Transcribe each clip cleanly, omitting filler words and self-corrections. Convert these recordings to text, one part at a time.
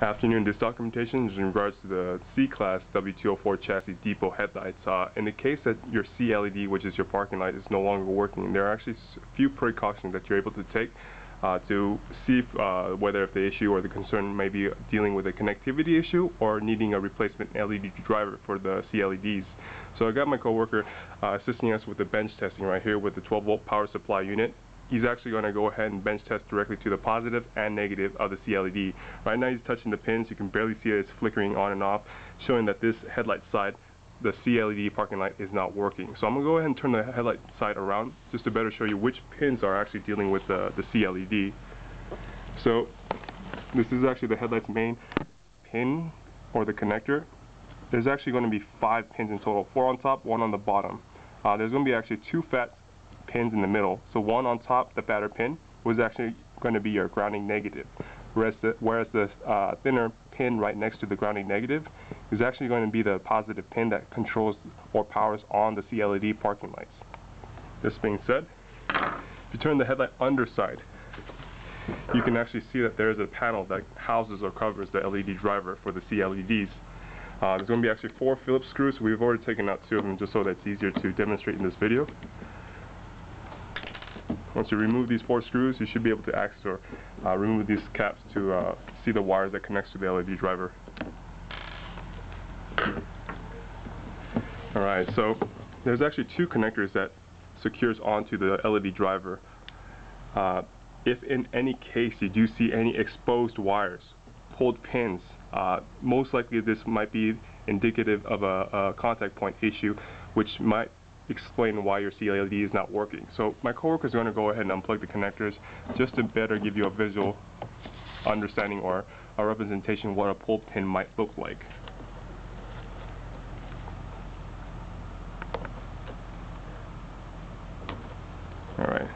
Afternoon, this documentation is in regards to the C-Class W204 chassis depot headlights. In the case that your C LED, which is your parking light, is no longer working, there are actually a few precautions that you're able to take to see whether if the issue or the concern may be dealing with a connectivity issue or needing a replacement LED driver for the C LEDs. So I got my coworker assisting us with the bench testing right here with the 12-volt power supply unit. He's actually going to go ahead and bench test directly to the positive and negative of the C LED. Right now he's touching the pins. You can barely see it. It's flickering on and off, showing that this headlight side, the C LED parking light, is not working. So I'm going to go ahead and turn the headlight side around just to better show you which pins are actually dealing with the C LED. So this is actually the headlight's main pin, or the connector. There's actually going to be 5 pins in total, 4 on top, 1 on the bottom. There's going to be actually 2 fat pins in the middle. So one on top, the fatter pin, was actually going to be your grounding negative, whereas the thinner pin right next to the grounding negative is actually going to be the positive pin that controls or powers on the C LED parking lights. This being said, if you turn the headlight underside, you can actually see that there is a panel that houses or covers the LED driver for the C LEDs. There's going to be actually 4 Phillips screws. We've already taken out 2 of them just so that it's easier to demonstrate in this video. Once you remove these 4 screws, you should be able to access or remove these caps to see the wires that connects to the LED driver. Alright, so there's actually 2 connectors that secures onto the LED driver. If in any case you do see any exposed wires, pulled pins, most likely this might be indicative of a contact point issue, which might explain why your C LED is not working. So my coworker is going to go ahead and unplug the connectors just to better give you a visual understanding or a representation of what a pulled pin might look like. Alright.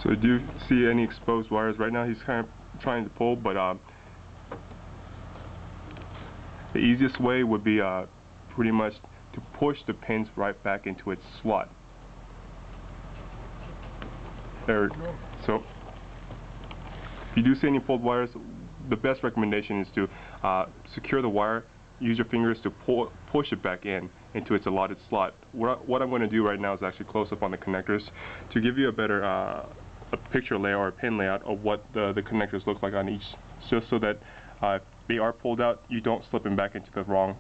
So do you see any exposed wires right now? He's kind of trying to pull, but the easiest way would be pretty much to push the pins right back into its slot. There we go. So if you do see any pulled wires, the best recommendation is to secure the wire. Use your fingers to push it back into its allotted slot. What I'm going to do right now is actually close up on the connectors to give you a better a picture layout or a pin layout of what the connectors look like on each, just so that if they are pulled out, you don't slip them back into the wrong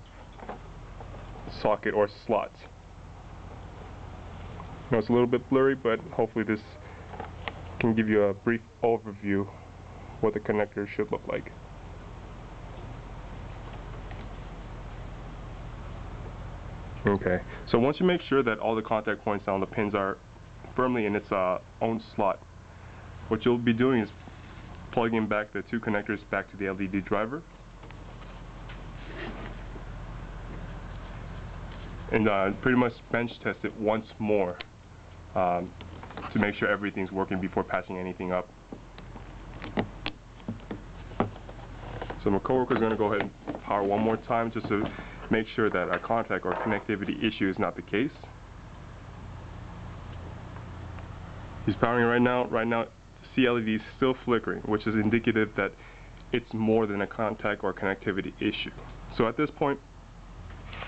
socket or slot. Now it's a little bit blurry, but hopefully this can give you a brief overview of what the connectors should look like. Okay, so once you make sure that all the contact points on the pins are firmly in its own slot, what you'll be doing is plugging back the 2 connectors back to the LED driver, and pretty much bench test it once more to make sure everything's working before patching anything up. So my coworker is going to go ahead and power one more time just to make sure that a contact or connectivity issue is not the case. He's powering right now. Right now, the C LED is still flickering, which is indicative that it's more than a contact or connectivity issue. So at this point,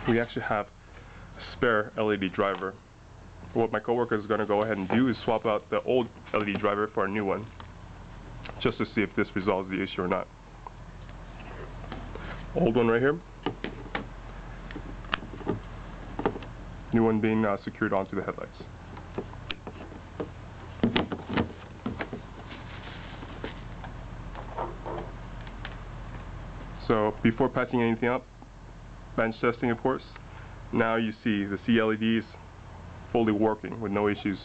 we actually have a spare LED driver. What my coworker is going to go ahead and do is swap out the old LED driver for a new one, just to see if this resolves the issue or not. Old one right here. New one being secured onto the headlights. So before patching anything up, bench testing of course, now you see the C LEDs fully working with no issues.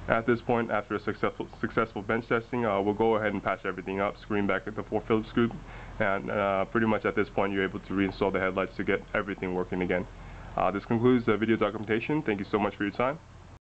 At this point, after a successful bench testing, we'll go ahead and patch everything up, screwing back at the 4 Phillips screws, and pretty much at this point you're able to reinstall the headlights to get everything working again. This concludes the video documentation. Thank you so much for your time.